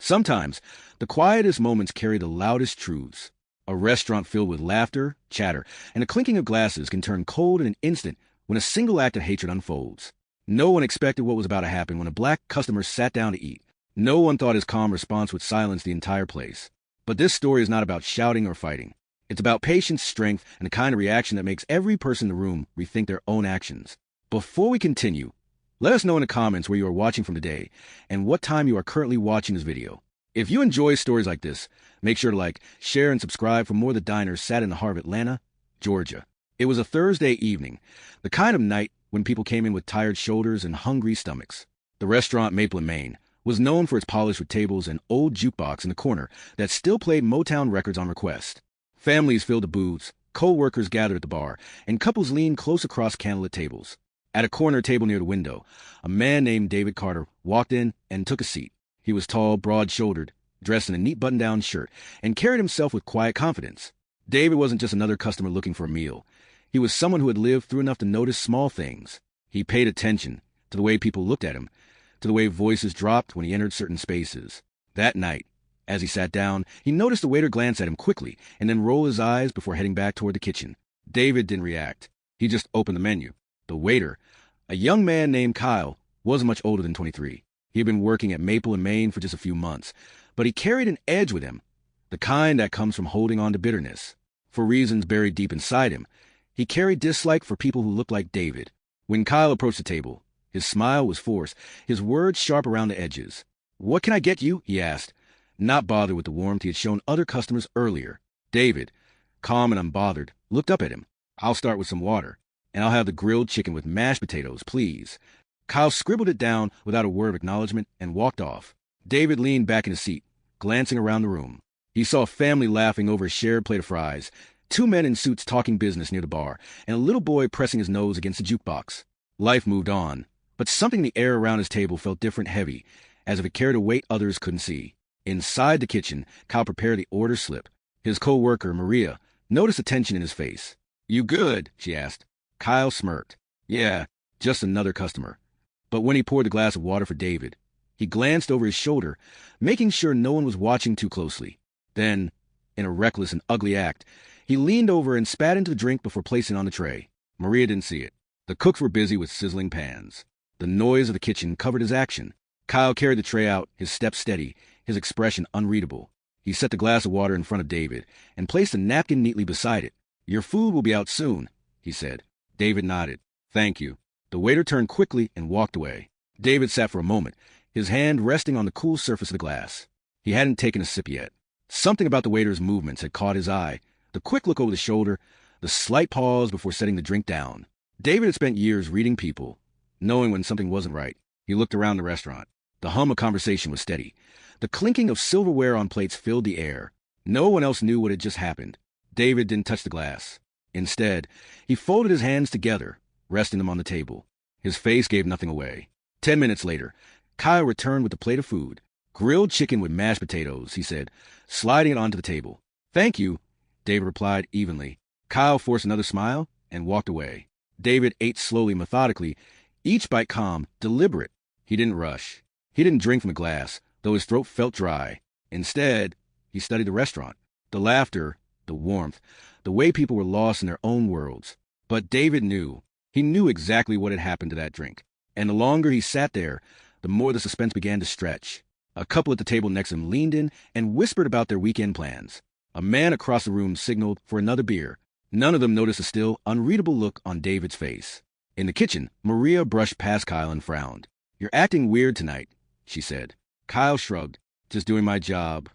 Sometimes, the quietest moments carry the loudest truths. A restaurant filled with laughter, chatter, and a clinking of glasses can turn cold in an instant when a single act of hatred unfolds. No one expected what was about to happen when a black customer sat down to eat. No one thought his calm response would silence the entire place. But this story is not about shouting or fighting. It's about patience, strength, and the kind of reaction that makes every person in the room rethink their own actions. Before we continue, let us know in the comments where you are watching from today and what time you are currently watching this video. If you enjoy stories like this, make sure to like, share, and subscribe for more of the diners sat in the heart of Atlanta, Georgia. It was a Thursday evening, the kind of night when people came in with tired shoulders and hungry stomachs. The restaurant Maple and Main was known for its polished wood tables and old jukebox in the corner that still played Motown records on request. Families filled the booths, co-workers gathered at the bar, and couples leaned close across candlelit tables. At a corner table near the window, a man named David Carter walked in and took a seat. He was tall, broad-shouldered, dressed in a neat button-down shirt, and carried himself with quiet confidence. David wasn't just another customer looking for a meal. He was someone who had lived through enough to notice small things. He paid attention to the way people looked at him, to the way voices dropped when he entered certain spaces. That night, as he sat down, he noticed the waiter glance at him quickly and then roll his eyes before heading back toward the kitchen. David didn't react. He just opened the menu. The waiter, a young man named Kyle, wasn't much older than 23. He had been working at Maple and Main for just a few months, but he carried an edge with him, the kind that comes from holding on to bitterness. For reasons buried deep inside him, he carried dislike for people who looked like David. When Kyle approached the table, his smile was forced, his words sharp around the edges. "What can I get you?" he asked, not bothered with the warmth he had shown other customers earlier. David, calm and unbothered, looked up at him. "I'll start with some water, and I'll have the grilled chicken with mashed potatoes, please." Kyle scribbled it down without a word of acknowledgement and walked off. David leaned back in his seat, glancing around the room. He saw a family laughing over a shared plate of fries, two men in suits talking business near the bar, and a little boy pressing his nose against the jukebox. Life moved on, but something in the air around his table felt different, heavy, as if it carried a weight others couldn't see. Inside the kitchen, Kyle prepared the order slip. His co-worker, Maria, noticed the tension in his face. "You good?" she asked. Kyle smirked. "Yeah, just another customer." But when he poured the glass of water for David, he glanced over his shoulder, making sure no one was watching too closely. Then, in a reckless and ugly act, he leaned over and spat into the drink before placing it on the tray. Maria didn't see it. The cooks were busy with sizzling pans. The noise of the kitchen covered his action. Kyle carried the tray out, his step steady, his expression unreadable. He set the glass of water in front of David and placed a napkin neatly beside it. "Your food will be out soon," he said. David nodded. "Thank you." The waiter turned quickly and walked away. David sat for a moment, his hand resting on the cool surface of the glass. He hadn't taken a sip yet. Something about the waiter's movements had caught his eye. The quick look over the shoulder, the slight pause before setting the drink down. David had spent years reading people, knowing when something wasn't right. He looked around the restaurant. The hum of conversation was steady. The clinking of silverware on plates filled the air. No one else knew what had just happened. David didn't touch the glass. Instead, he folded his hands together, resting them on the table. His face gave nothing away. 10 minutes later, Kyle returned with a plate of food. "Grilled chicken with mashed potatoes," he said, sliding it onto the table. "Thank you," David replied evenly. Kyle forced another smile and walked away. David ate slowly, methodically, each bite calm, deliberate. He didn't rush. He didn't drink from a glass, though his throat felt dry. Instead, he studied the restaurant, the laughter, the warmth, the way people were lost in their own worlds. But David knew. He knew exactly what had happened to that drink. And the longer he sat there, the more the suspense began to stretch. A couple at the table next to him leaned in and whispered about their weekend plans. A man across the room signaled for another beer. None of them noticed the still, unreadable look on David's face. In the kitchen, Maria brushed past Kyle and frowned. "You're acting weird tonight," she said. Kyle shrugged. "Just doing my job."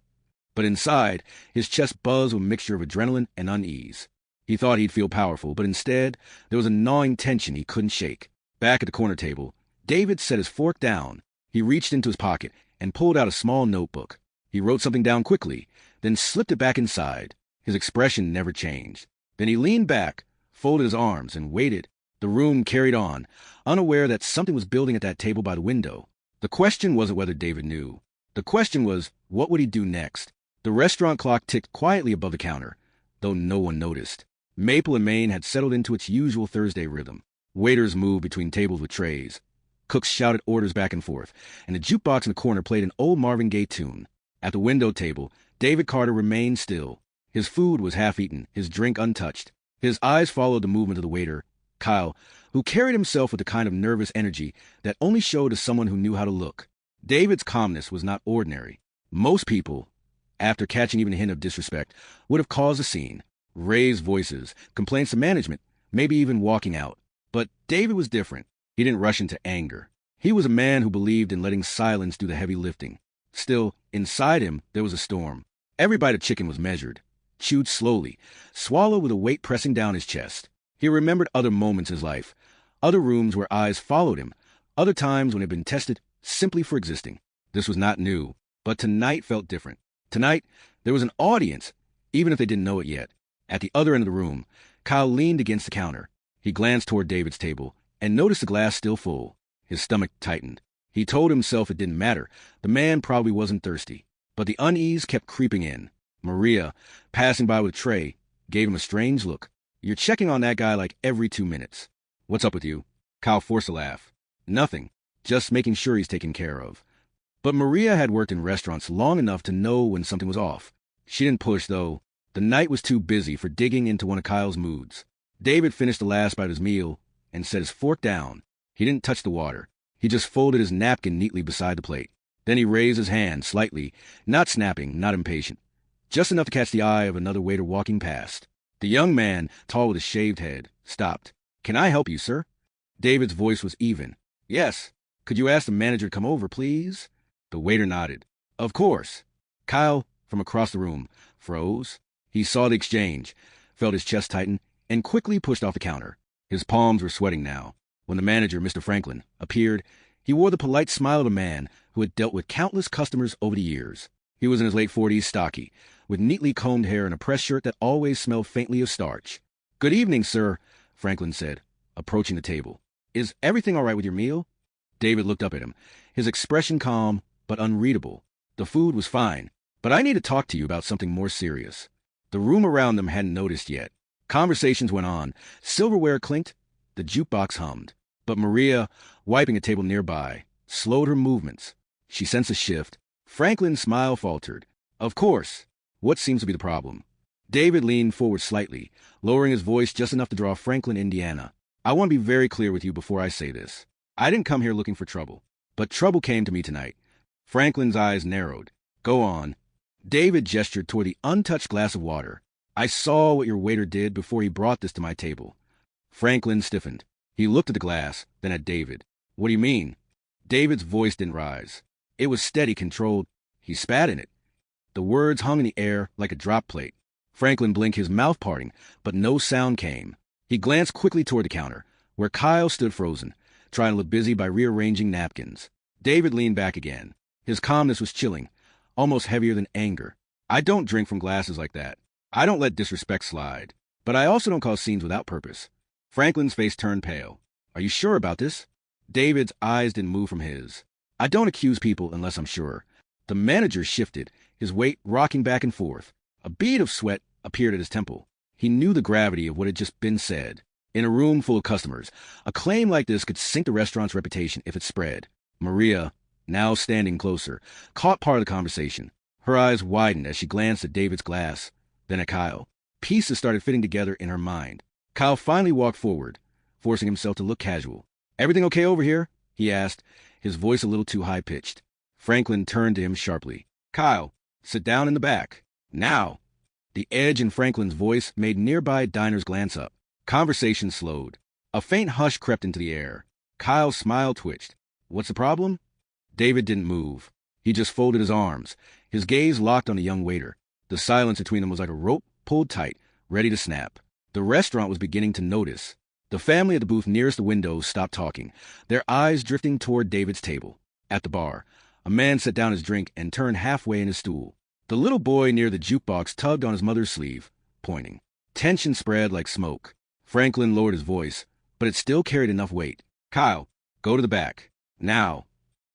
But inside, his chest buzzed with a mixture of adrenaline and unease. He thought he'd feel powerful, but instead, there was a gnawing tension he couldn't shake. Back at the corner table, David set his fork down. He reached into his pocket and pulled out a small notebook. He wrote something down quickly, then slipped it back inside. His expression never changed. Then he leaned back, folded his arms, and waited. The room carried on, unaware that something was building at that table by the window. The question wasn't whether David knew. The question was, what would he do next? The restaurant clock ticked quietly above the counter, though no one noticed. Maple and Main had settled into its usual Thursday rhythm. Waiters moved between tables with trays. Cooks shouted orders back and forth, and the jukebox in the corner played an old Marvin Gaye tune. At the window table, David Carter remained still. His food was half-eaten, his drink untouched. His eyes followed the movement of the waiter, Kyle, who carried himself with a kind of nervous energy that only showed to someone who knew how to look. David's calmness was not ordinary. Most people, after catching even a hint of disrespect, would have caused a scene, raised voices, complaints to management, maybe even walking out. But David was different. He didn't rush into anger. He was a man who believed in letting silence do the heavy lifting. Still, inside him, there was a storm. Every bite of chicken was measured, chewed slowly, swallowed with a weight pressing down his chest. He remembered other moments in his life, other rooms where eyes followed him, other times when he had been tested simply for existing. This was not new, but tonight felt different. Tonight, there was an audience, even if they didn't know it yet. At the other end of the room, Kyle leaned against the counter. He glanced toward David's table and noticed the glass still full. His stomach tightened. He told himself it didn't matter. The man probably wasn't thirsty. But the unease kept creeping in. Maria, passing by with a tray, gave him a strange look. You're checking on that guy like every 2 minutes. What's up with you? Kyle forced a laugh. Nothing. Just making sure he's taken care of. But Maria had worked in restaurants long enough to know when something was off. She didn't push, though. The night was too busy for digging into one of Kyle's moods. David finished the last bite of his meal and set his fork down. He didn't touch the water. He just folded his napkin neatly beside the plate. Then he raised his hand slightly, not snapping, not impatient. Just enough to catch the eye of another waiter walking past. The young man, tall with a shaved head, stopped. Can I help you, sir? David's voice was even. Yes. Could you ask the manager to come over, please? The waiter nodded. Of course. Kyle, from across the room, froze. He saw the exchange, felt his chest tighten, and quickly pushed off the counter. His palms were sweating now. When the manager, Mr. Franklin, appeared, he wore the polite smile of a man who had dealt with countless customers over the years. He was in his late 40s, stocky, with neatly combed hair and a press shirt that always smelled faintly of starch. Good evening, sir, Franklin said, approaching the table. Is everything all right with your meal? David looked up at him, his expression calm but unreadable. The food was fine, but I need to talk to you about something more serious. The room around them hadn't noticed yet. Conversations went on. Silverware clinked. The jukebox hummed. But Maria, wiping a table nearby, slowed her movements. She sensed a shift. Franklin's smile faltered. Of course. What seems to be the problem? David leaned forward slightly, lowering his voice just enough to draw Franklin, Indiana. I want to be very clear with you before I say this. I didn't come here looking for trouble. But trouble came to me tonight. Franklin's eyes narrowed. Go on. David gestured toward the untouched glass of water. I saw what your waiter did before he brought this to my table. Franklin stiffened. He looked at the glass, then at David. What do you mean? David's voice didn't rise. It was steady, controlled. He spat in it. The words hung in the air like a drop plate. Franklin blinked, his mouth parting, but no sound came. He glanced quickly toward the counter, where Kyle stood frozen, trying to look busy by rearranging napkins. David leaned back again. His calmness was chilling, almost heavier than anger. I don't drink from glasses like that. I don't let disrespect slide. But I also don't cause scenes without purpose. Franklin's face turned pale. Are you sure about this? David's eyes didn't move from his. I don't accuse people unless I'm sure. The manager shifted, his weight rocking back and forth. A bead of sweat appeared at his temple. He knew the gravity of what had just been said. In a room full of customers, a claim like this could sink the restaurant's reputation if it spread. Maria, now standing closer, caught part of the conversation. Her eyes widened as she glanced at David's glass, then at Kyle. Pieces started fitting together in her mind. Kyle finally walked forward, forcing himself to look casual. Everything okay over here? He asked, his voice a little too high-pitched. Franklin turned to him sharply. Kyle, sit down in the back. Now. The edge in Franklin's voice made nearby diners glance up. Conversation slowed. A faint hush crept into the air. Kyle's smile twitched. What's the problem? David didn't move. He just folded his arms, his gaze locked on the young waiter. The silence between them was like a rope pulled tight, ready to snap. The restaurant was beginning to notice. The family at the booth nearest the window stopped talking, their eyes drifting toward David's table. At the bar, a man set down his drink and turned halfway in his stool. The little boy near the jukebox tugged on his mother's sleeve, pointing. Tension spread like smoke. Franklin lowered his voice, but it still carried enough weight. Kyle, go to the back. Now.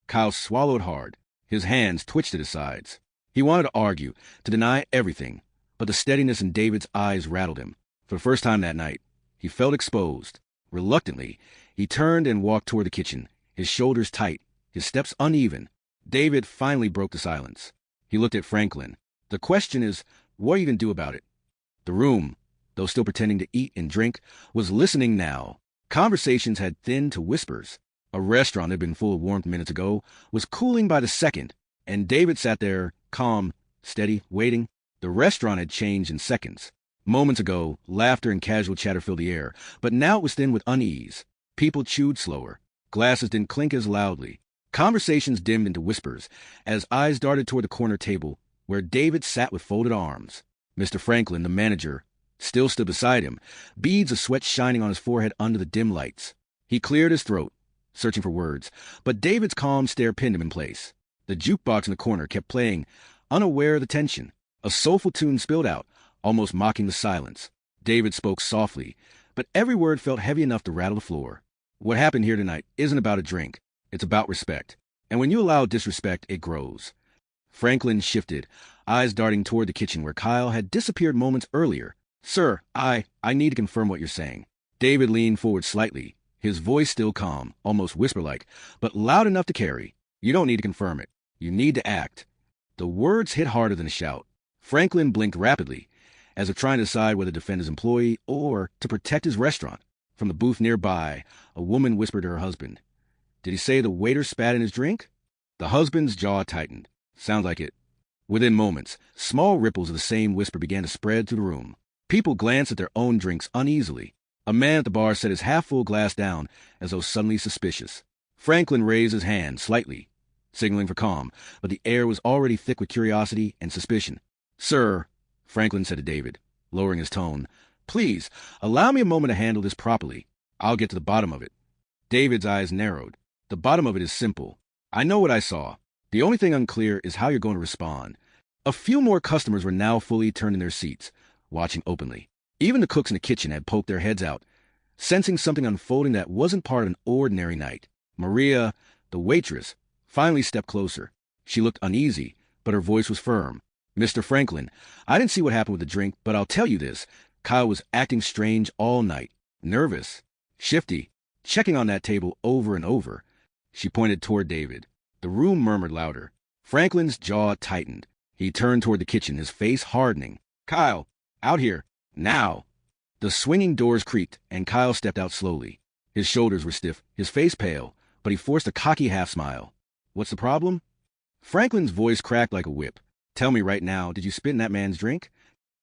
Kyle swallowed hard. His hands twitched at his sides. He wanted to argue, to deny everything, but the steadiness in David's eyes rattled him. For the first time that night, he felt exposed. Reluctantly, he turned and walked toward the kitchen, his shoulders tight, his steps uneven. David finally broke the silence. He looked at Franklin. The question is, what are you going to do about it? The room, though still pretending to eat and drink, was listening now. Conversations had thinned to whispers. A restaurant that had been full of warmth minutes ago was cooling by the second, and David sat there, calm, steady, waiting. The restaurant had changed in seconds. Moments ago, laughter and casual chatter filled the air, but now it was thin with unease. People chewed slower. Glasses didn't clink as loudly. Conversations dimmed into whispers as eyes darted toward the corner table where David sat with folded arms. Mr. Franklin, the manager, still stood beside him, beads of sweat shining on his forehead under the dim lights. He cleared his throat, searching for words, but David's calm stare pinned him in place. The jukebox in the corner kept playing, unaware of the tension. A soulful tune spilled out, almost mocking the silence. David spoke softly, but every word felt heavy enough to rattle the floor. What happened here tonight isn't about a drink. It's about respect. And when you allow disrespect, it grows. Franklin shifted, eyes darting toward the kitchen where Kyle had disappeared moments earlier. Sir, I need to confirm what you're saying. David leaned forward slightly, his voice still calm, almost whisper-like, but loud enough to carry. You don't need to confirm it. You need to act. The words hit harder than a shout. Franklin blinked rapidly, as if trying to decide whether to defend his employee or to protect his restaurant. From the booth nearby, a woman whispered to her husband. Did he say the waiter spat in his drink? The husband's jaw tightened. Sounds like it. Within moments, small ripples of the same whisper began to spread through the room. People glanced at their own drinks uneasily. A man at the bar set his half-full glass down as though suddenly suspicious. Franklin raised his hand slightly, signaling for calm, but the air was already thick with curiosity and suspicion. Sir, Franklin said to David, lowering his tone, please, allow me a moment to handle this properly. I'll get to the bottom of it. David's eyes narrowed. The bottom of it is simple. I know what I saw. The only thing unclear is how you're going to respond. A few more customers were now fully turned in their seats, watching openly. Even the cooks in the kitchen had poked their heads out, sensing something unfolding that wasn't part of an ordinary night. Maria, the waitress, finally stepped closer. She looked uneasy, but her voice was firm. Mr. Franklin, I didn't see what happened with the drink, but I'll tell you this. Kyle was acting strange all night. Nervous. Shifty. Checking on that table over and over. She pointed toward David. The room murmured louder. Franklin's jaw tightened. He turned toward the kitchen, his face hardening. Kyle, out here. Now. The swinging doors creaked, and Kyle stepped out slowly. His shoulders were stiff, his face pale, but he forced a cocky half-smile. What's the problem? Franklin's voice cracked like a whip. Tell me right now, did you spit in that man's drink?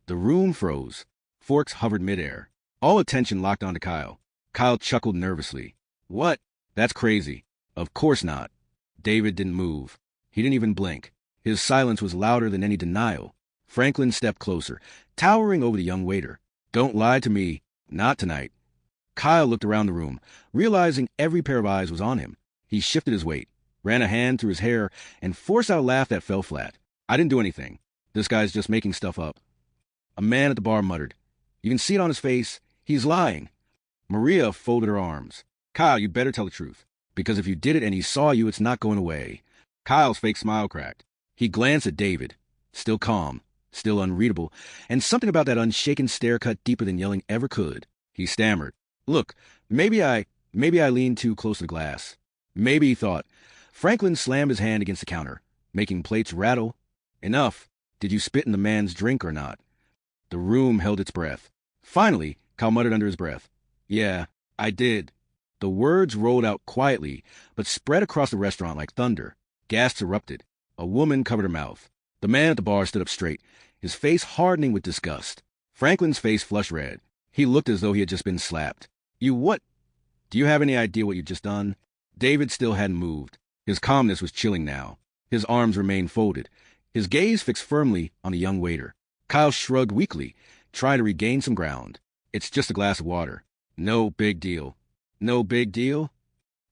The room froze. Forks hovered midair. All attention locked onto Kyle. Kyle chuckled nervously. What? That's crazy. Of course not. David didn't move. He didn't even blink. His silence was louder than any denial. Franklin stepped closer, towering over the young waiter. Don't lie to me. Not tonight. Kyle looked around the room, realizing every pair of eyes was on him. He shifted his weight, ran a hand through his hair, and forced out a laugh that fell flat. I didn't do anything. This guy's just making stuff up. A man at the bar muttered. You can see it on his face. He's lying. Maria folded her arms. Kyle, you better tell the truth. Because if you did it and he saw you, it's not going away. Kyle's fake smile cracked. He glanced at David, still calm, still unreadable, and something about that unshaken stare cut deeper than yelling ever could. He stammered. Look, maybe I leaned too close to the glass. Maybe, he thought. Franklin slammed his hand against the counter, making plates rattle. Enough. Did you spit in the man's drink or not? The room held its breath. Finally, Kyle muttered under his breath. Yeah, I did. The words rolled out quietly, but spread across the restaurant like thunder. Gasps erupted. A woman covered her mouth. The man at the bar stood up straight, his face hardening with disgust. Franklin's face flushed red. He looked as though he had just been slapped. You what? Do you have any idea what you've just done? David still hadn't moved. His calmness was chilling now. His arms remained folded, his gaze fixed firmly on the young waiter. Kyle shrugged weakly, trying to regain some ground. It's just a glass of water. No big deal. No big deal?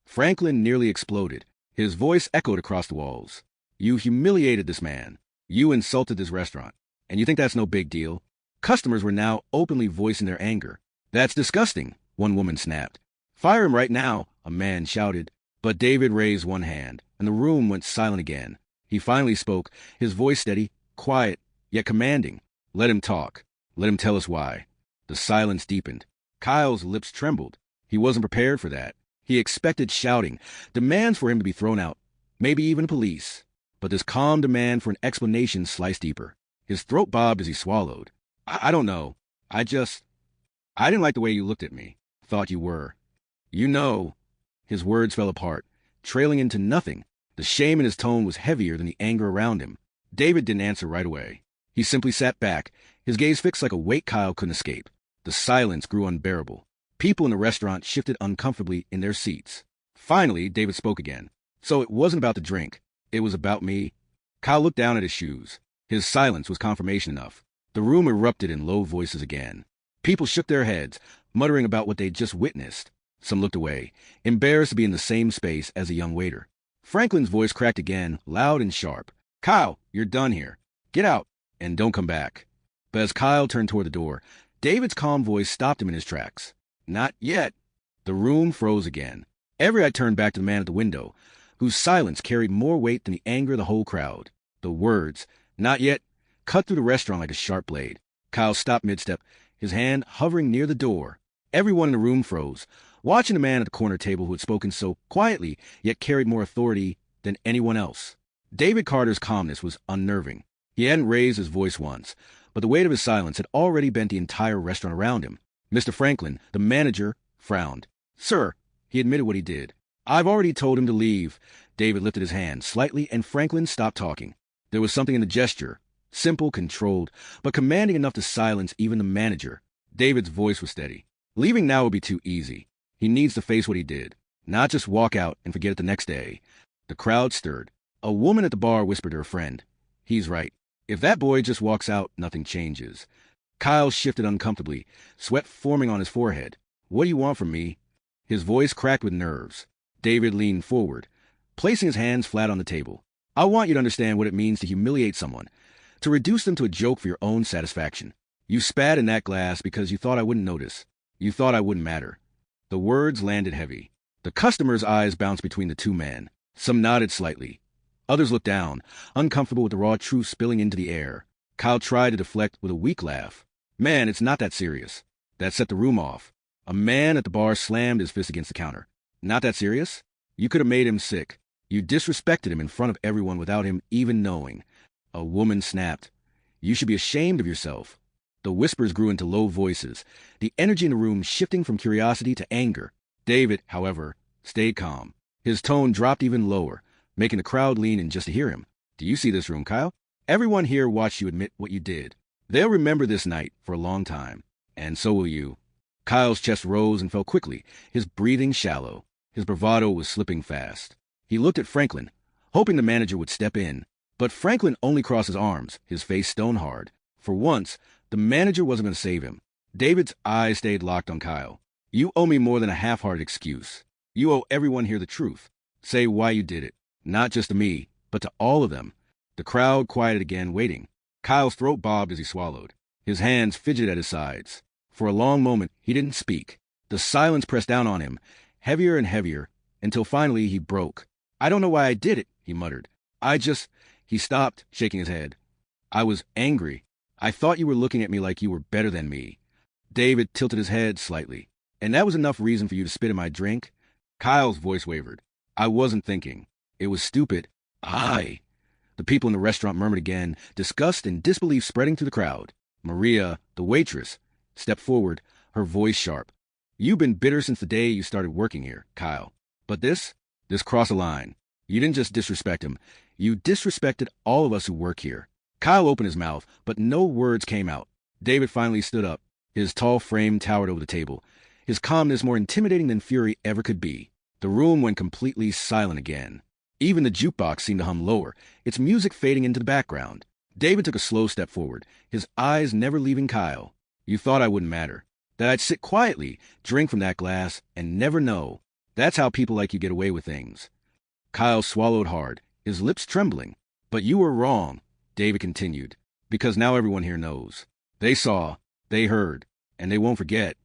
Franklin nearly exploded. His voice echoed across the walls. You humiliated this man. You insulted this restaurant. And you think that's no big deal? Customers were now openly voicing their anger. That's disgusting, one woman snapped. Fire him right now, a man shouted. But David raised one hand, and the room went silent again. He finally spoke, his voice steady, quiet, yet commanding. Let him talk. Let him tell us why. The silence deepened. Kyle's lips trembled. He wasn't prepared for that. He expected shouting, demands for him to be thrown out, maybe even police. but this calm demand for an explanation sliced deeper. His throat bobbed as he swallowed. I don't know. I didn't like the way you looked at me. Thought you were. You know. His words fell apart, trailing into nothing. The shame in his tone was heavier than the anger around him. David didn't answer right away. He simply sat back, his gaze fixed like a weight Kyle couldn't escape. The silence grew unbearable. People in the restaurant shifted uncomfortably in their seats. Finally, David spoke again. So it wasn't about the drink. It was about me. Kyle looked down at his shoes. His silence was confirmation enough. The room erupted in low voices again. People shook their heads, muttering about what they'd just witnessed. Some looked away, embarrassed to be in the same space as a young waiter. Franklin's voice cracked again, loud and sharp. Kyle, you're done here. Get out, and don't come back. But as Kyle turned toward the door, David's calm voice stopped him in his tracks. Not yet. The room froze again. Every eye turned back to the man at the window, whose silence carried more weight than the anger of the whole crowd. The words, not yet, cut through the restaurant like a sharp blade. Kyle stopped mid-step, his hand hovering near the door. Everyone in the room froze, watching the man at the corner table who had spoken so quietly, yet carried more authority than anyone else. David Carter's calmness was unnerving. He hadn't raised his voice once, but the weight of his silence had already bent the entire restaurant around him. Mr. Franklin, the manager, frowned. Sir, he admitted what he did. I've already told him to leave. David lifted his hand slightly, and Franklin stopped talking. There was something in the gesture, simple, controlled, but commanding enough to silence even the manager. David's voice was steady. Leaving now would be too easy. He needs to face what he did, not just walk out and forget it the next day. The crowd stirred. A woman at the bar whispered to her friend, He's right. If that boy just walks out, nothing changes. Kyle shifted uncomfortably, sweat forming on his forehead. What do you want from me? His voice cracked with nerves. David leaned forward, placing his hands flat on the table. I want you to understand what it means to humiliate someone, to reduce them to a joke for your own satisfaction. You spat in that glass because you thought I wouldn't notice. You thought I wouldn't matter. The words landed heavy. The customers' eyes bounced between the two men. Some nodded slightly. Others looked down, uncomfortable with the raw truth spilling into the air. Kyle tried to deflect with a weak laugh. Man, it's not that serious. That set the room off. A man at the bar slammed his fist against the counter. Not that serious? You could have made him sick. You disrespected him in front of everyone without him even knowing. A woman snapped. You should be ashamed of yourself. The whispers grew into low voices, the energy in the room shifting from curiosity to anger. David, however, stayed calm. His tone dropped even lower, making the crowd lean in just to hear him. Do you see this room, Kyle? Everyone here watched you admit what you did. They'll remember this night for a long time. And so will you. Kyle's chest rose and fell quickly, his breathing shallow. His bravado was slipping fast. He looked at Franklin, hoping the manager would step in. But Franklin only crossed his arms, his face stone hard. For once, the manager wasn't going to save him. David's eyes stayed locked on Kyle. You owe me more than a half-hearted excuse. You owe everyone here the truth. Say why you did it. Not just to me, but to all of them. The crowd quieted again, waiting. Kyle's throat bobbed as he swallowed. His hands fidgeted at his sides. For a long moment, he didn't speak. The silence pressed down on him, heavier and heavier, until finally he broke. I don't know why I did it, he muttered. He stopped, shaking his head. I was angry. I thought you were looking at me like you were better than me. David tilted his head slightly. And that was enough reason for you to spit in my drink? Kyle's voice wavered. I wasn't thinking. It was stupid. The people in the restaurant murmured again, disgust and disbelief spreading through the crowd. Maria, the waitress, stepped forward, her voice sharp. You've been bitter since the day you started working here, Kyle. But this crossed a line. You didn't just disrespect him. You disrespected all of us who work here. Kyle opened his mouth, but no words came out. David finally stood up. His tall frame towered over the table, his calmness more intimidating than fury ever could be. The room went completely silent again. Even the jukebox seemed to hum lower, its music fading into the background. David took a slow step forward, his eyes never leaving Kyle. You thought I wouldn't matter. That I'd sit quietly, drink from that glass, and never know. That's how people like you get away with things. Kyle swallowed hard, his lips trembling. But you were wrong, David continued, because now everyone here knows. They saw, they heard, and they won't forget.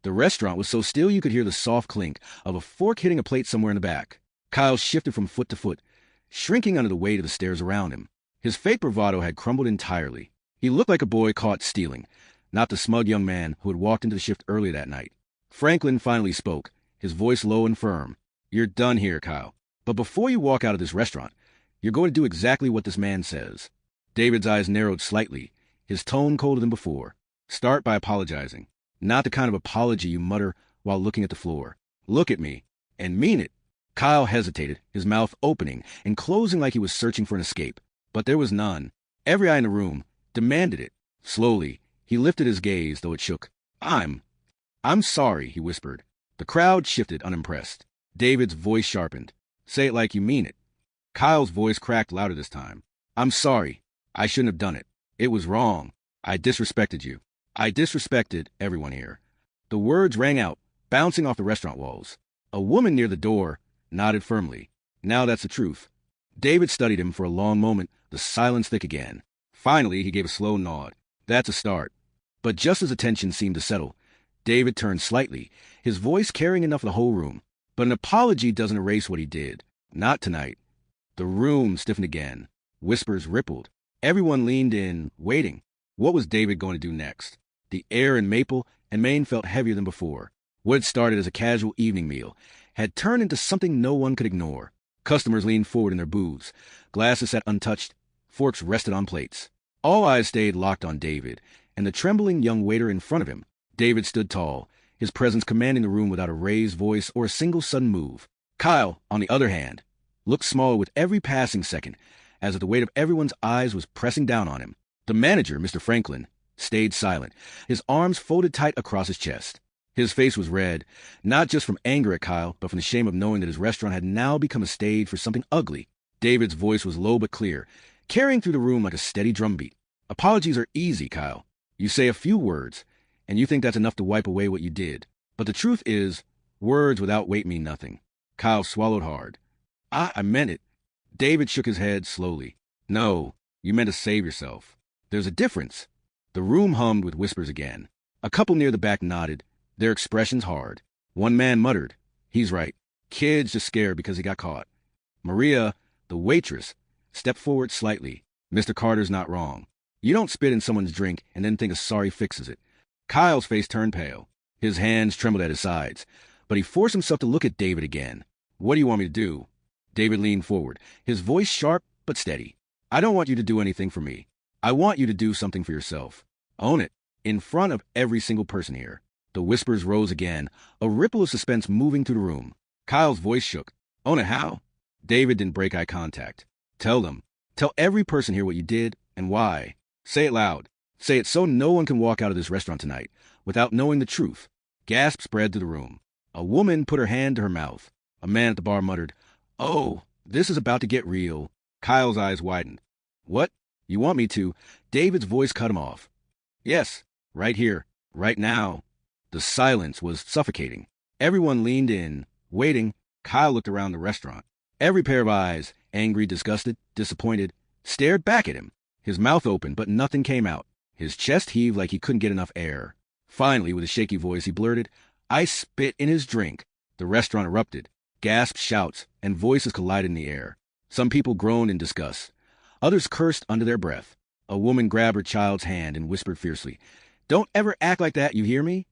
The restaurant was so still you could hear the soft clink of a fork hitting a plate somewhere in the back. Kyle shifted from foot to foot, shrinking under the weight of the stairs around him. His fake bravado had crumbled entirely. He looked like a boy caught stealing, not the smug young man who had walked into the shift earlier that night. Franklin finally spoke, his voice low and firm. You're done here, Kyle. But before you walk out of this restaurant, You're going to do exactly what this man says. David's eyes narrowed slightly, his tone colder than before. Start by apologizing. Not the kind of apology you mutter while looking at the floor. Look at me, and mean it. Kyle hesitated, his mouth opening and closing like he was searching for an escape. But there was none. Every eye in the room demanded it. Slowly, he lifted his gaze, though it shook. I'm sorry, he whispered. The crowd shifted, unimpressed. David's voice sharpened. Say it like you mean it. Kyle's voice cracked louder this time. I'm sorry. I shouldn't have done it. It was wrong. I disrespected you. I disrespected everyone here. The words rang out, bouncing off the restaurant walls. A woman near the door nodded firmly. Now that's the truth. David studied him for a long moment, the silence thick again. Finally, he gave a slow nod. That's a start. But just as the tension seemed to settle, David turned slightly, his voice carrying enough of the whole room. But an apology doesn't erase what he did. Not tonight. The room stiffened again. Whispers rippled. Everyone leaned in, waiting. What was David going to do next? The air in Maple and Maine felt heavier than before. What had started as a casual evening meal had turned into something no one could ignore. Customers leaned forward in their booths. Glasses sat untouched. Forks rested on plates. All eyes stayed locked on David and the trembling young waiter in front of him. David stood tall, his presence commanding the room without a raised voice or a single sudden move. Kyle, on the other hand, looked smaller with every passing second, as if the weight of everyone's eyes was pressing down on him. The manager, Mr. Franklin, stayed silent, his arms folded tight across his chest. His face was red, not just from anger at Kyle, but from the shame of knowing that his restaurant had now become a stage for something ugly. David's voice was low but clear, carrying through the room like a steady drumbeat. Apologies are easy, Kyle. You say a few words, and you think that's enough to wipe away what you did. But the truth is, words without weight mean nothing. Kyle swallowed hard. I meant it. David shook his head slowly. No, you meant to save yourself. There's a difference. The room hummed with whispers again. A couple near the back nodded, their expressions hard. One man muttered, He's right. Kid's just scared because he got caught. Maria, the waitress, stepped forward slightly. Mr. Carter's not wrong. You don't spit in someone's drink and then think a sorry fixes it. Kyle's face turned pale. His hands trembled at his sides, but he forced himself to look at David again. What do you want me to do? David leaned forward, his voice sharp but steady. I don't want you to do anything for me. I want you to do something for yourself. Own it, in front of every single person here. The whispers rose again, a ripple of suspense moving through the room. Kyle's voice shook. Own it how? David didn't break eye contact. Tell them. Tell every person here what you did and why. Say it loud. Say it so no one can walk out of this restaurant tonight without knowing the truth. Gasps spread through the room. A woman put her hand to her mouth. A man at the bar muttered, Oh, this is about to get real. Kyle's eyes widened. What? You want me to? David's voice cut him off. Yes, right here, right now. The silence was suffocating. Everyone leaned in, waiting. Kyle looked around the restaurant. Every pair of eyes, angry, disgusted, disappointed, stared back at him. His mouth opened, but nothing came out. His chest heaved like he couldn't get enough air. Finally, with a shaky voice, he blurted, I spit in his drink. The restaurant erupted. Gasps, shouts, and voices collided in the air. Some people groaned in disgust. Others cursed under their breath. A woman grabbed her child's hand and whispered fiercely, Don't ever act like that, you hear me?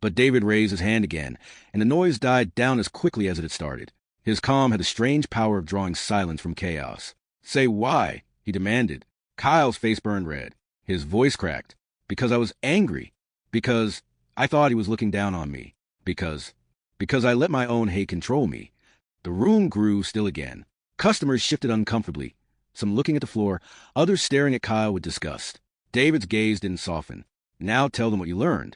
But David raised his hand again, and the noise died down as quickly as it had started. His calm had the strange power of drawing silence from chaos. Say why, he demanded. Kyle's face burned red. His voice cracked. Because I was angry. Because I thought he was looking down on me. Because I let my own hate control me. The room grew still again. Customers shifted uncomfortably, some looking at the floor, others staring at Kyle with disgust. David's gaze didn't soften. Now tell them what you learned.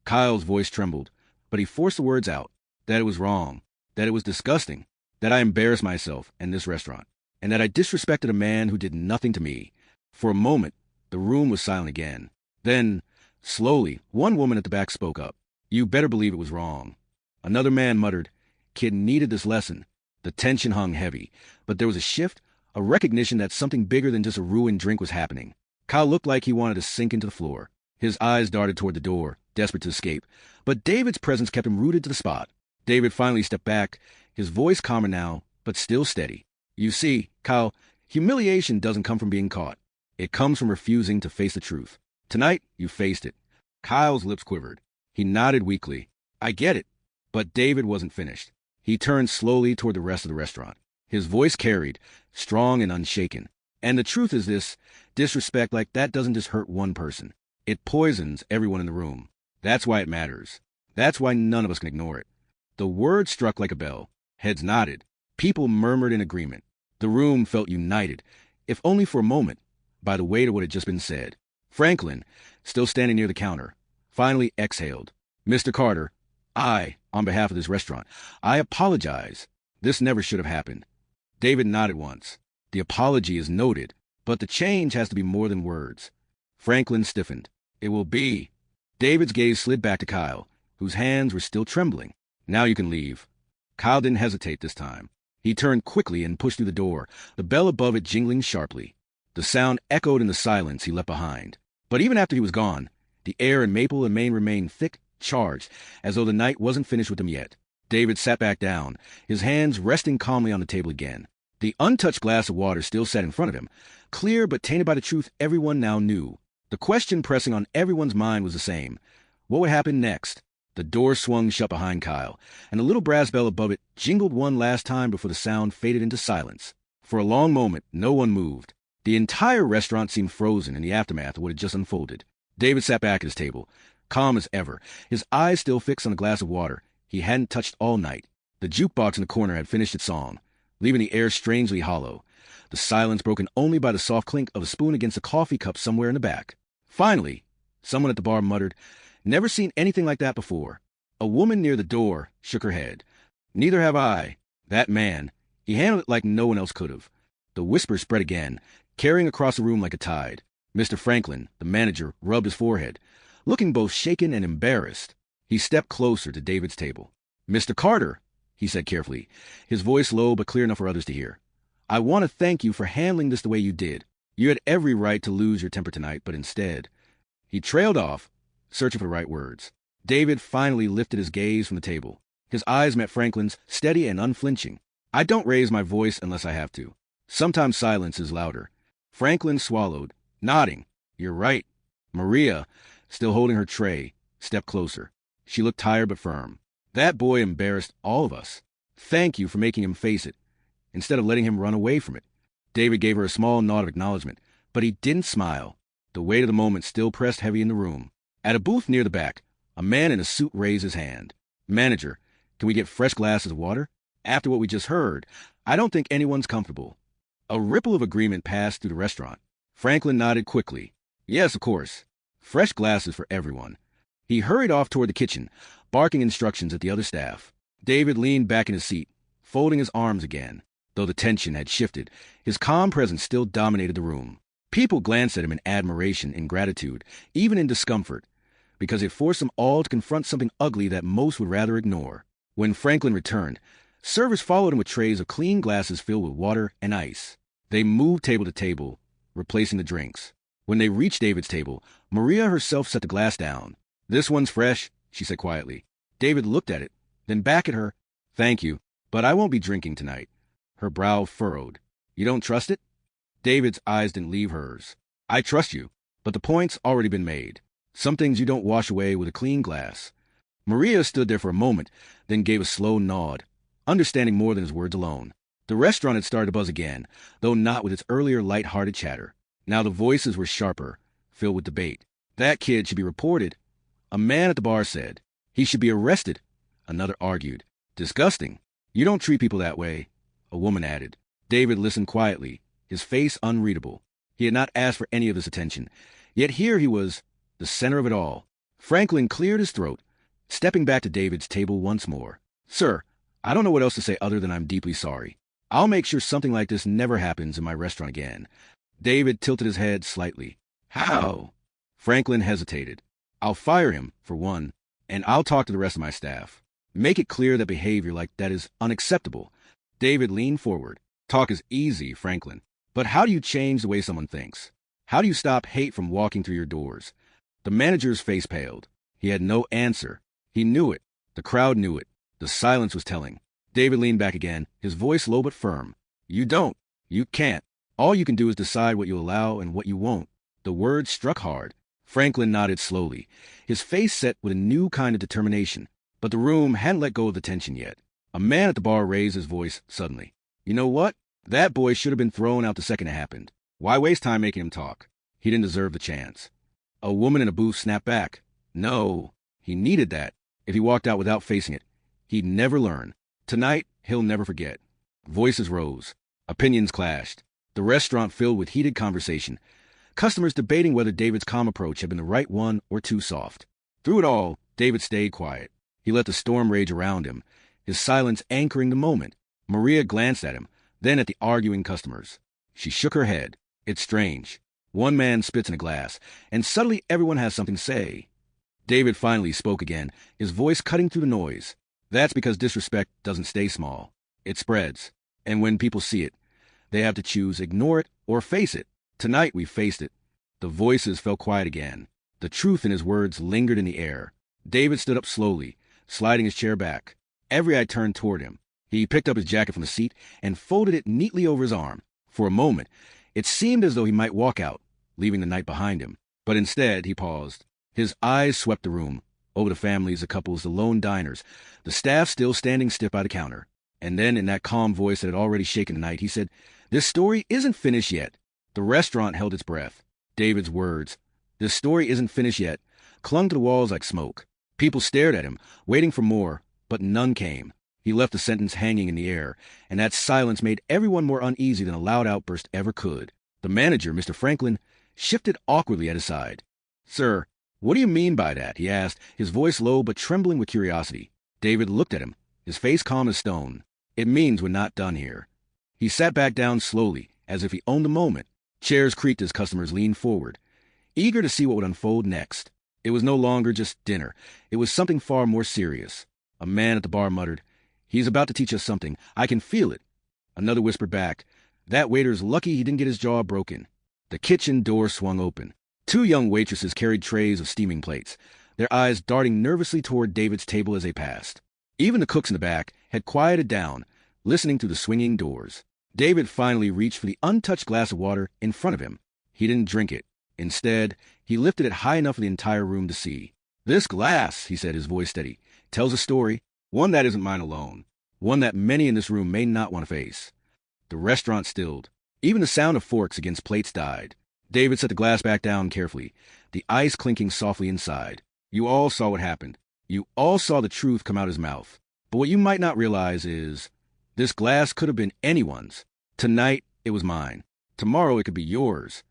Kyle's voice trembled, but he forced the words out. That it was wrong. That it was disgusting. That I embarrassed myself and this restaurant. And that I disrespected a man who did nothing to me. For a moment, the room was silent again. Then, slowly, one woman at the back spoke up. You better believe it was wrong. Another man muttered, Kid needed this lesson. The tension hung heavy, but there was a shift, a recognition that something bigger than just a ruined drink was happening. Kyle looked like he wanted to sink into the floor. His eyes darted toward the door, desperate to escape, but David's presence kept him rooted to the spot. David finally stepped back, his voice calmer now, but still steady. You see, Kyle, humiliation doesn't come from being caught. It comes from refusing to face the truth. Tonight, you faced it. Kyle's lips quivered. He nodded weakly. I get it. But David wasn't finished. He turned slowly toward the rest of the restaurant. His voice carried, strong and unshaken. And the truth is this, disrespect like that doesn't just hurt one person. It poisons everyone in the room. That's why it matters. That's why none of us can ignore it. The word struck like a bell. Heads nodded. People murmured in agreement. The room felt united, if only for a moment, by the weight of what had just been said. Franklin, still standing near the counter, finally exhaled. Mr. Carter, on behalf of this restaurant, I apologize. This never should have happened. David nodded once. The apology is noted, but the change has to be more than words. Franklin stiffened. It will be. David's gaze slid back to Kyle, whose hands were still trembling. Now you can leave. Kyle didn't hesitate this time. He turned quickly and pushed through the door, the bell above it jingling sharply. The sound echoed in the silence he left behind. But even after he was gone, the air in Maple and Main remained thick, charged, as though the night wasn't finished with them yet. David sat back down, his hands resting calmly on the table again. The untouched glass of water still sat in front of him, clear but tainted by the truth everyone now knew. The question pressing on everyone's mind was the same. What would happen next? The door swung shut behind Kyle, and the little brass bell above it jingled one last time before the sound faded into silence. For a long moment, no one moved. The entire restaurant seemed frozen in the aftermath of what had just unfolded. David sat back at his table, calm as ever, his eyes still fixed on a glass of water he hadn't touched all night. The jukebox in the corner had finished its song, leaving the air strangely hollow, the silence broken only by the soft clink of a spoon against a coffee cup somewhere in the back. Finally, someone at the bar muttered, "Never seen anything like that before." A woman near the door shook her head. "Neither have I." That man, he handled it like no one else could have. The whisper spread again, carrying across the room like a tide. Mr. Franklin, the manager, rubbed his forehead, looking both shaken and embarrassed. He stepped closer to David's table. "Mr. Carter," he said carefully, his voice low but clear enough for others to hear, "I want to thank you for handling this the way you did. You had every right to lose your temper tonight, but instead—" He trailed off, searching for the right words. David finally lifted his gaze from the table. His eyes met Franklin's, steady and unflinching. "I don't raise my voice unless I have to. Sometimes silence is louder." Franklin swallowed, nodding. "You're right." Maria, still holding her tray, stepped closer. She looked tired but firm. "That boy embarrassed all of us. Thank you for making him face it, instead of letting him run away from it." David gave her a small nod of acknowledgement, but he didn't smile. The weight of the moment still pressed heavy in the room. At a booth near the back, a man in a suit raised his hand. "Manager, can we get fresh glasses of water? After what we just heard, I don't think anyone's comfortable." A ripple of agreement passed through the restaurant. Franklin nodded quickly. "Yes, of course. Fresh glasses for everyone." He hurried off toward the kitchen, barking instructions at the other staff. David leaned back in his seat, folding his arms again. Though the tension had shifted, his calm presence still dominated the room. People glanced at him in admiration, in gratitude, even in discomfort, because it forced them all to confront something ugly that most would rather ignore. When Franklin returned, servers followed him with trays of clean glasses filled with water and ice. They moved table to table, replacing the drinks. When they reached David's table, Maria herself set the glass down. "This one's fresh," she said quietly. David looked at it, then back at her. "Thank you, but I won't be drinking tonight." Her brow furrowed. "You don't trust it?" David's eyes didn't leave hers. "I trust you, but the point's already been made. Some things you don't wash away with a clean glass." Maria stood there for a moment, then gave a slow nod, understanding more than his words alone. The restaurant had started to buzz again, though not with its earlier light-hearted chatter. Now the voices were sharper, filled with debate. "That kid should be reported," a man at the bar said. "He should be arrested," another argued. "Disgusting. You don't treat people that way," a woman added. David listened quietly, his face unreadable. He had not asked for any of this attention, yet here he was, the center of it all. Franklin cleared his throat, stepping back to David's table once more. "Sir, I don't know what else to say other than I'm deeply sorry. I'll make sure something like this never happens in my restaurant again." David tilted his head slightly. "How?" Franklin hesitated. "I'll fire him, for one, and I'll talk to the rest of my staff. Make it clear that behavior like that is unacceptable." David leaned forward. "Talk is easy, Franklin. But how do you change the way someone thinks? How do you stop hate from walking through your doors?" The manager's face paled. He had no answer. He knew it. The crowd knew it. The silence was telling. David leaned back again, his voice low but firm. "You don't. You can't. All you can do is decide what you allow and what you won't." The words struck hard. Franklin nodded slowly, his face set with a new kind of determination. But the room hadn't let go of the tension yet. A man at the bar raised his voice suddenly. You know what? That boy should have been thrown out the second it happened. Why waste time making him talk? He didn't deserve the chance. A woman in a booth snapped back. No, he needed that. If he walked out without facing it, he'd never learn. Tonight, he'll never forget. Voices rose. Opinions clashed. The restaurant filled with heated conversation. Customers debating whether David's calm approach had been the right one or too soft. Through it all, David stayed quiet. He let the storm rage around him, his silence anchoring the moment. Maria glanced at him, then at the arguing customers. She shook her head. It's strange. One man spits in a glass, and suddenly everyone has something to say. David finally spoke again, his voice cutting through the noise. That's because disrespect doesn't stay small. It spreads. And when people see it, they have to choose ignore it or face it. Tonight we faced it. The voices fell quiet again. The truth in his words lingered in the air. David stood up slowly, sliding his chair back. Every eye turned toward him. He picked up his jacket from the seat and folded it neatly over his arm. For a moment, it seemed as though he might walk out, leaving the night behind him. But instead, he paused. His eyes swept the room, over the families, the couples, the lone diners, the staff still standing stiff by the counter. And then, in that calm voice that had already shaken the night, he said, "This story isn't finished yet." The restaurant held its breath. David's words, "This story isn't finished yet," clung to the walls like smoke. People stared at him, waiting for more, but none came. He left the sentence hanging in the air, and that silence made everyone more uneasy than a loud outburst ever could. The manager, Mr. Franklin, shifted awkwardly at his side. "Sir, what do you mean by that?" he asked, his voice low but trembling with curiosity. David looked at him, his face calm as stone. "It means we're not done here." He sat back down slowly, as if he owned the moment. Chairs creaked as customers leaned forward, eager to see what would unfold next. It was no longer just dinner. It was something far more serious. A man at the bar muttered, "He's about to teach us something. I can feel it." Another whispered back, "That waiter's lucky he didn't get his jaw broken." The kitchen door swung open. Two young waitresses carried trays of steaming plates, their eyes darting nervously toward David's table as they passed. Even the cooks in the back had quieted down, listening through the swinging doors. David finally reached for the untouched glass of water in front of him. He didn't drink it. Instead, he lifted it high enough for the entire room to see. "This glass," he said, his voice steady, "tells a story, one that isn't mine alone, one that many in this room may not want to face." The restaurant stilled. Even the sound of forks against plates died. David set the glass back down carefully, the ice clinking softly inside. "You all saw what happened. You all saw the truth come out his mouth. But what you might not realize is, this glass could have been anyone's. Tonight, it was mine. Tomorrow, it could be yours."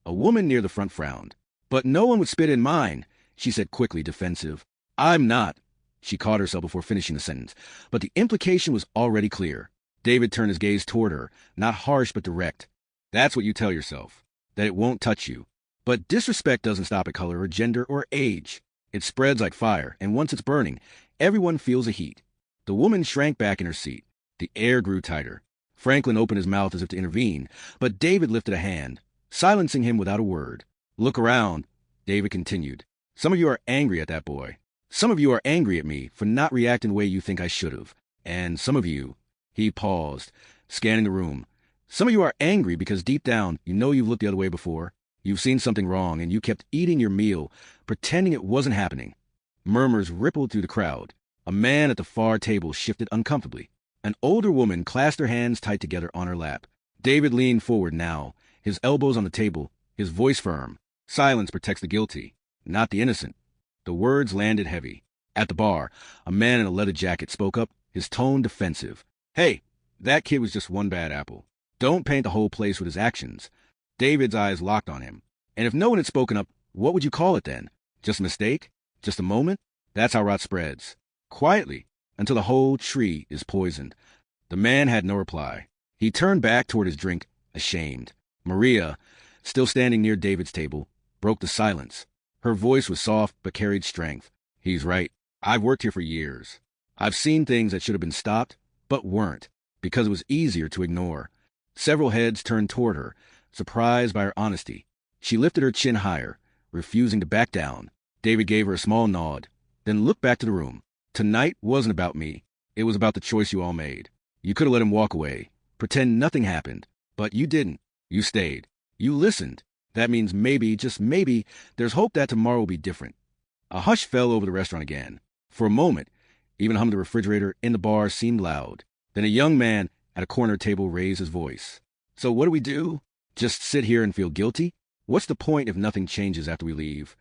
A woman near the front frowned. "But no one would spit in mine," she said quickly, defensive. "I'm not." She caught herself before finishing the sentence, but the implication was already clear. David turned his gaze toward her, not harsh but direct. "That's what you tell yourself, that it won't touch you. But disrespect doesn't stop at color or gender or age. It spreads like fire, and once it's burning, everyone feels the heat." The woman shrank back in her seat. The air grew tighter. Franklin opened his mouth as if to intervene, but David lifted a hand, silencing him without a word. "Look around," David continued. "Some of you are angry at that boy. Some of you are angry at me for not reacting the way you think I should have. And some of you," he paused, scanning the room, "some of you are angry because deep down you know you've looked the other way before. You've seen something wrong, and you kept eating your meal, pretending it wasn't happening." Murmurs rippled through the crowd. A man at the far table shifted uncomfortably. An older woman clasped her hands tight together on her lap. David leaned forward now, his elbows on the table, his voice firm. "Silence protects the guilty, not the innocent." The words landed heavy. At the bar, a man in a leather jacket spoke up, his tone defensive. "Hey, that kid was just one bad apple. Don't paint the whole place with his actions." David's eyes locked on him. "And if no one had spoken up, what would you call it then? Just a mistake? Just a moment?" That's how rot spreads. Quietly, until the whole tree is poisoned. The man had no reply. He turned back toward his drink, ashamed. Maria, still standing near David's table, broke the silence. Her voice was soft but carried strength. "He's right. I've worked here for years. I've seen things that should have been stopped, but weren't, because it was easier to ignore." Several heads turned toward her, surprised by her honesty. She lifted her chin higher, refusing to back down. David gave her a small nod, then looked back to the room. "Tonight wasn't about me. It was about the choice you all made. You could have let him walk away, pretend nothing happened, but you didn't. You stayed. You listened. That means maybe, just maybe, there's hope that tomorrow will be different." A hush fell over the restaurant again. For a moment, even the hum of the refrigerator in the bar seemed loud. Then a young man at a corner table raised his voice. So what do we do? Just sit here and feel guilty? What's the point if nothing changes after we leave?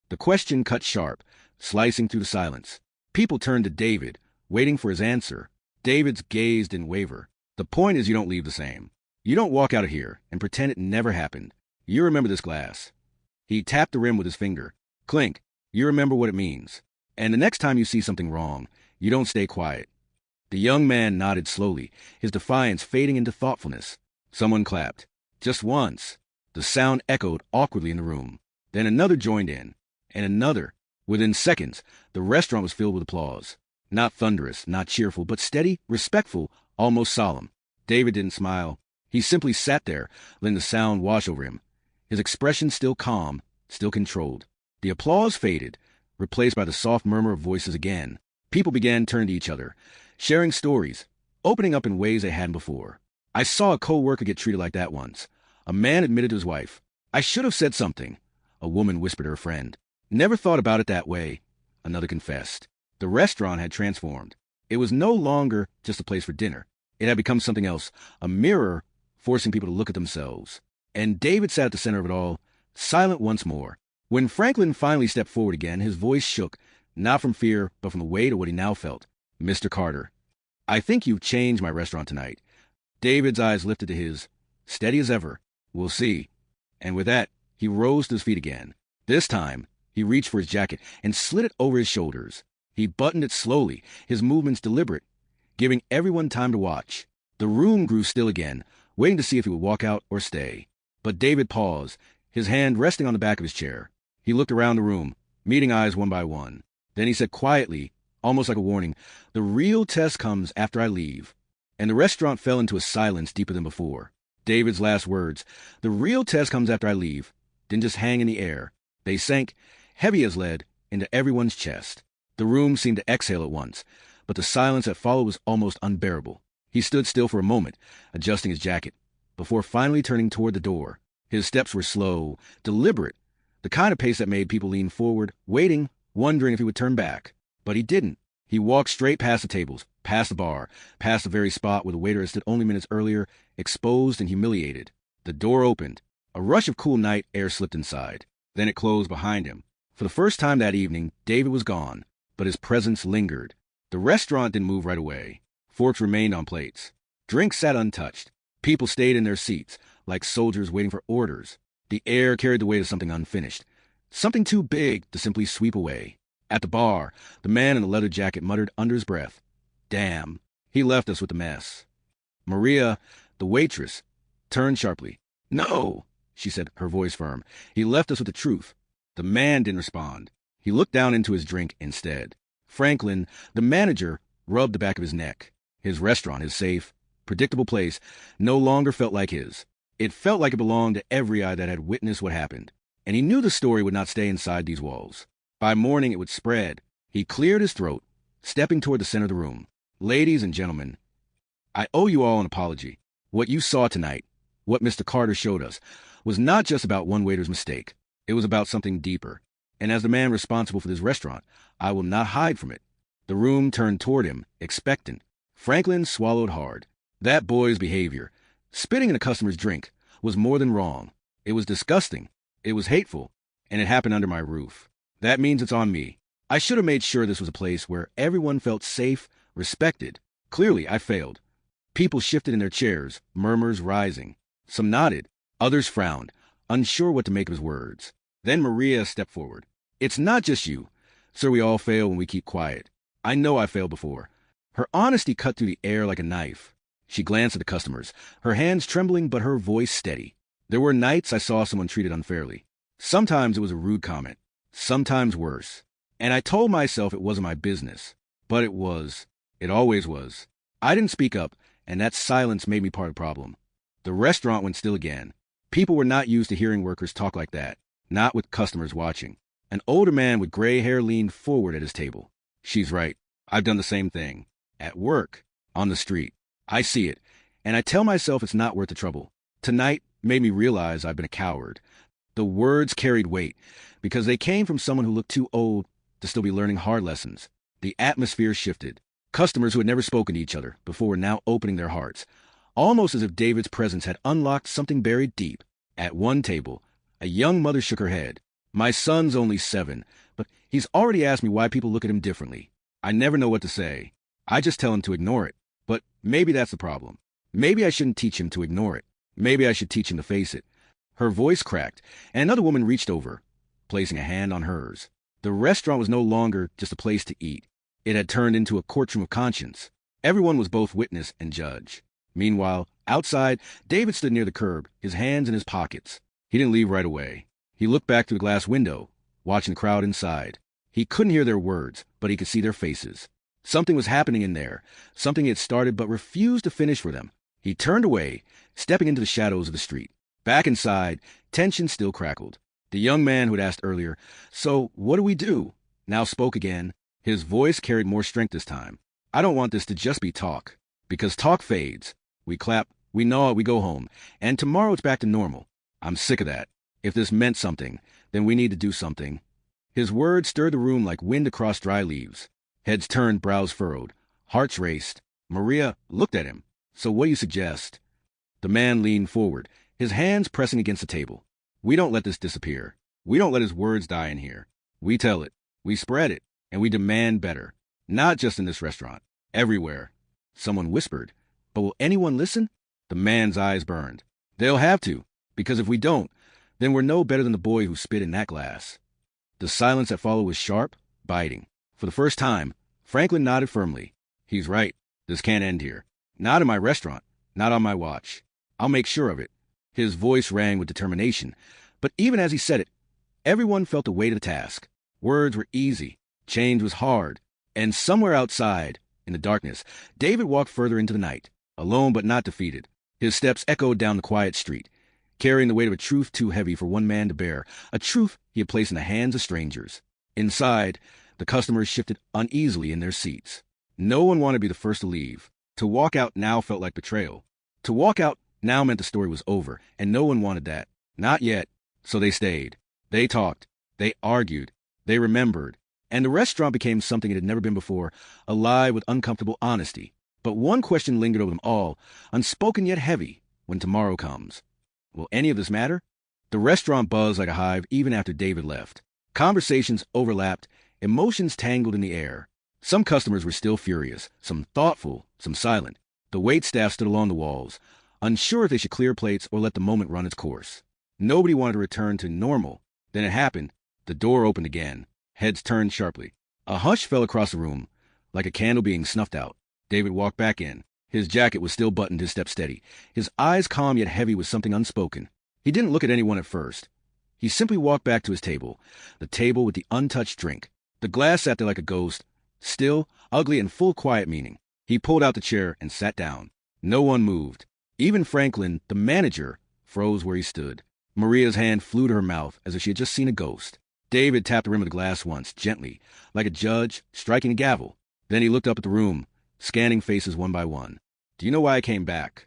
The question cut sharp, slicing through the silence. People turned to David, waiting for his answer. David's gaze didn't waver. The point is you don't leave the same. You don't walk out of here and pretend it never happened. You remember this glass. He tapped the rim with his finger. Clink. You remember what it means. And the next time you see something wrong, you don't stay quiet. The young man nodded slowly, his defiance fading into thoughtfulness. Someone clapped. Just once. The sound echoed awkwardly in the room. Then another joined in, and another. Within seconds, the restaurant was filled with applause. Not thunderous, not cheerful, but steady, respectful, almost solemn. David didn't smile. He simply sat there, letting the sound wash over him. His expression still calm, still controlled. The applause faded, replaced by the soft murmur of voices again. People began turning to each other, sharing stories, opening up in ways they hadn't before. I saw a co-worker get treated like that once. A man admitted to his wife, "I should have said something." A woman whispered to her friend. "Never thought about it that way," another confessed. The restaurant had transformed. It was no longer just a place for dinner. It had become something else, a mirror forcing people to look at themselves. And David sat at the center of it all, silent once more. When Franklin finally stepped forward again, his voice shook, not from fear, but from the weight of what he now felt. "Mr. Carter, I think you've changed my restaurant tonight." David's eyes lifted to his, steady as ever. "We'll see." And with that, he rose to his feet again. This time, he reached for his jacket and slid it over his shoulders. He buttoned it slowly, his movements deliberate, giving everyone time to watch. The room grew still again, waiting to see if he would walk out or stay. But David paused, his hand resting on the back of his chair. He looked around the room, meeting eyes one by one. Then he said quietly, almost like a warning, "The real test comes after I leave." And the restaurant fell into a silence deeper than before. David's last words, "The real test comes after I leave," didn't just hang in the air. They sank, heavy as lead, into everyone's chest. The room seemed to exhale at once, but the silence that followed was almost unbearable. He stood still for a moment, adjusting his jacket, before finally turning toward the door. His steps were slow, deliberate, the kind of pace that made people lean forward, waiting, wondering if he would turn back. But he didn't. He walked straight past the tables, past the bar, past the very spot where the waiter had stood only minutes earlier, exposed and humiliated. The door opened. A rush of cool night air slipped inside. Then it closed behind him. For the first time that evening, David was gone, but his presence lingered. The restaurant didn't move right away. Forks remained on plates. Drinks sat untouched. People stayed in their seats, like soldiers waiting for orders. The air carried the weight of something unfinished, something too big to simply sweep away. At the bar, the man in the leather jacket muttered under his breath, "Damn, he left us with the mess." Maria, the waitress, turned sharply. "No," she said, her voice firm. "He left us with the truth." The man didn't respond. He looked down into his drink instead. Franklin, the manager, rubbed the back of his neck. His restaurant, his safe, predictable place, no longer felt like his. It felt like it belonged to every eye that had witnessed what happened. And he knew the story would not stay inside these walls. By morning it would spread. He cleared his throat, stepping toward the center of the room. "Ladies and gentlemen, I owe you all an apology. What you saw tonight, what Mr. Carter showed us, was not just about one waiter's mistake. It was about something deeper. And as the man responsible for this restaurant, I will not hide from it." The room turned toward him, expectant. Franklin swallowed hard. That boy's behavior, spitting in a customer's drink, was more than wrong. It was disgusting. It was hateful. And it happened under my roof. That means it's on me. I should have made sure this was a place where everyone felt safe, respected. Clearly, I failed. People shifted in their chairs, murmurs rising. Some nodded. Others frowned, unsure what to make of his words. Then Maria stepped forward. "It's not just you. Sir, we all fail when we keep quiet. I know I failed before." Her honesty cut through the air like a knife. She glanced at the customers, her hands trembling but her voice steady. "There were nights I saw someone treated unfairly. Sometimes it was a rude comment, sometimes worse. And I told myself it wasn't my business. But it was. It always was. I didn't speak up, and that silence made me part of the problem." The restaurant went still again. People were not used to hearing workers talk like that, not with customers watching. An older man with gray hair leaned forward at his table. "She's right. I've done the same thing. At work. On the street. I see it. And I tell myself it's not worth the trouble. Tonight made me realize I've been a coward." The words carried weight, because they came from someone who looked too old to still be learning hard lessons. The atmosphere shifted. Customers who had never spoken to each other before were now opening their hearts. almost as if David's presence had unlocked something buried deep. At one table, a young mother shook her head. My son's only 7, but he's already asked me why people look at him differently. I never know what to say. I just tell him to ignore it. But maybe that's the problem. Maybe I shouldn't teach him to ignore it. Maybe I should teach him to face it. Her voice cracked, and another woman reached over, placing a hand on hers. The restaurant was no longer just a place to eat. It had turned into a courtroom of conscience. Everyone was both witness and judge. Meanwhile, outside, David stood near the curb, his hands in his pockets. He didn't leave right away. He looked back through the glass window, watching the crowd inside. He couldn't hear their words, but he could see their faces. Something was happening in there, something he had started but refused to finish for them. He turned away, stepping into the shadows of the street. Back inside, tension still crackled. The young man who had asked earlier, "So, what do we do?" now spoke again. His voice carried more strength this time. "I don't want this to just be talk, because talk fades. We clap, we gnaw, we go home, and tomorrow it's back to normal. I'm sick of that. If this meant something, then we need to do something." His words stirred the room like wind across dry leaves. Heads turned, brows furrowed. Hearts raced. Maria looked at him. "So what do you suggest?" The man leaned forward, his hands pressing against the table. "We don't let this disappear. We don't let his words die in here. We tell it. We spread it. And we demand better. Not just in this restaurant. Everywhere." Someone whispered, "But will anyone listen?" The man's eyes burned. "They'll have to, because if we don't, then we're no better than the boy who spit in that glass." The silence that followed was sharp, biting. For the first time, Franklin nodded firmly. "He's right. This can't end here. Not in my restaurant. Not on my watch. I'll make sure of it." His voice rang with determination, but even as he said it, everyone felt the weight of the task. Words were easy. Change was hard. And somewhere outside, in the darkness, David walked further into the night, alone but not defeated. His steps echoed down the quiet street, carrying the weight of a truth too heavy for one man to bear, a truth he had placed in the hands of strangers. Inside, the customers shifted uneasily in their seats. No one wanted to be the first to leave. To walk out now felt like betrayal. To walk out now meant the story was over, and no one wanted that. Not yet. So they stayed. They talked. They argued. They remembered. And the restaurant became something it had never been before, alive with uncomfortable honesty. But one question lingered over them all, unspoken yet heavy. When tomorrow comes, will any of this matter? The restaurant buzzed like a hive even after David left. Conversations overlapped, emotions tangled in the air. Some customers were still furious, some thoughtful, some silent. The waitstaff stood along the walls, unsure if they should clear plates or let the moment run its course. Nobody wanted to return to normal. Then it happened. The door opened again. Heads turned sharply. A hush fell across the room, like a candle being snuffed out. David walked back in. His jacket was still buttoned, his step steady, his eyes calm yet heavy with something unspoken. He didn't look at anyone at first. He simply walked back to his table, the table with the untouched drink. The glass sat there like a ghost, still, ugly, and full quiet meaning. He pulled out the chair and sat down. No one moved. Even Franklin, the manager, froze where he stood. Maria's hand flew to her mouth as if she had just seen a ghost. David tapped the rim of the glass once, gently, like a judge striking a gavel. Then he looked up at the room, scanning faces one by one. "Do you know why I came back?"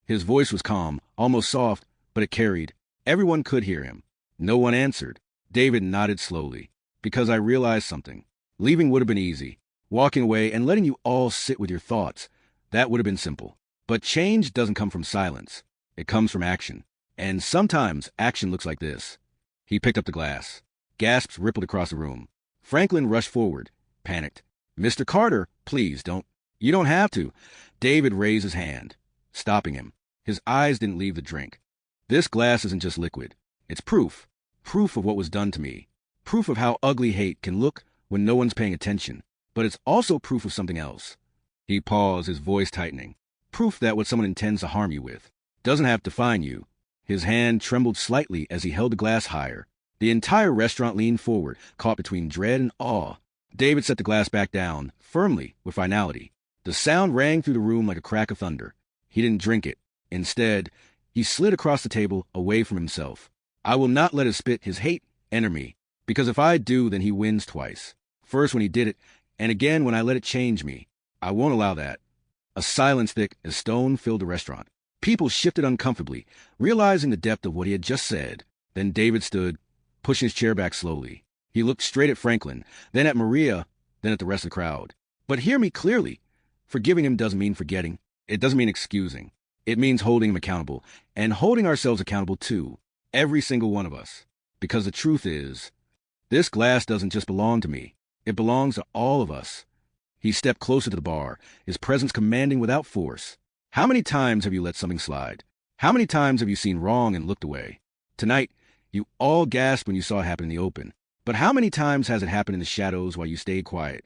His voice was calm, almost soft, but it carried. Everyone could hear him. No one answered. David nodded slowly. "Because I realized something. Leaving would have been easy. Walking away and letting you all sit with your thoughts, that would have been simple. But change doesn't come from silence. It comes from action. And sometimes action looks like this." He picked up the glass. Gasps rippled across the room. Franklin rushed forward, panicked. "Mr. Carter, please don't." "You don't have to." David raised his hand, stopping him. His eyes didn't leave the drink. "This glass isn't just liquid. It's proof. Proof of what was done to me. Proof of how ugly hate can look when no one's paying attention. But it's also proof of something else." He paused, his voice tightening. "Proof that what someone intends to harm you with doesn't have to define you." His hand trembled slightly as he held the glass higher. The entire restaurant leaned forward, caught between dread and awe. David set the glass back down, firmly, with finality. The sound rang through the room like a crack of thunder. He didn't drink it. Instead, he slid across the table, away from himself. "I will not let his spit, his hate, enter me. Because if I do, then he wins twice. First when he did it, and again when I let it change me. I won't allow that." A silence thick as stone filled the restaurant. People shifted uncomfortably, realizing the depth of what he had just said. Then David stood, pushing his chair back slowly. He looked straight at Franklin, then at Maria, then at the rest of the crowd. "But hear me clearly. Forgiving him doesn't mean forgetting. It doesn't mean excusing. It means holding him accountable, and holding ourselves accountable too, every single one of us. Because the truth is, this glass doesn't just belong to me. It belongs to all of us. He stepped closer to the bar, his presence commanding without force. How many times have you let something slide? How many times have you seen wrong and looked away? Tonight, you all gasped when you saw it happen in the open. But how many times has it happened in the shadows while you stayed quiet?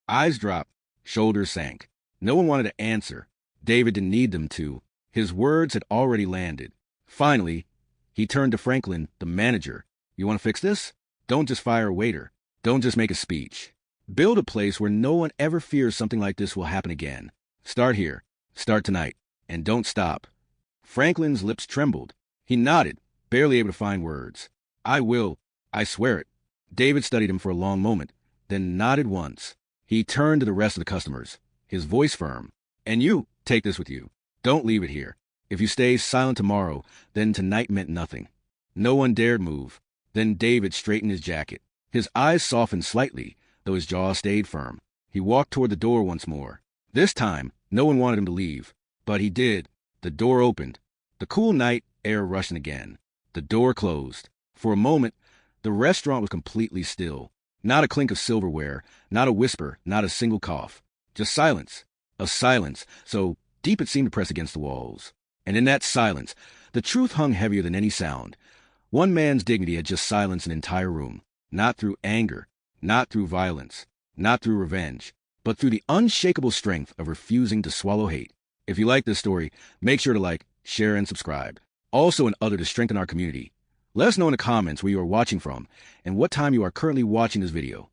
Eyes dropped, shoulders sank. No one wanted to answer. David didn't need them to. His words had already landed. Finally, he turned to Franklin, the manager. You want to fix this? Don't just fire a waiter. Don't just make a speech. Build a place where no one ever fears something like this will happen again. Start here. Start tonight. And don't stop. Franklin's lips trembled. He nodded, barely able to find words. I will. I swear it. David studied him for a long moment, then nodded once. He turned to the rest of the customers, his voice firm. And you, take this with you. Don't leave it here. If you stay silent tomorrow, then tonight meant nothing. No one dared move. Then David straightened his jacket. His eyes softened slightly, though his jaw stayed firm. He walked toward the door once more. This time, no one wanted him to leave. But he did. The door opened. The cool night air rushed in again. The door closed. For a moment, the restaurant was completely still. Not a clink of silverware, not a whisper, not a single cough. Just silence. A silence so deep it seemed to press against the walls. And in that silence, the truth hung heavier than any sound. One man's dignity had just silenced an entire room. Not through anger, not through violence, not through revenge, but through the unshakable strength of refusing to swallow hate. If you like this story, make sure to like, share, and subscribe. Also, and other to strengthen our community. Let us know in the comments where you are watching from and what time you are currently watching this video.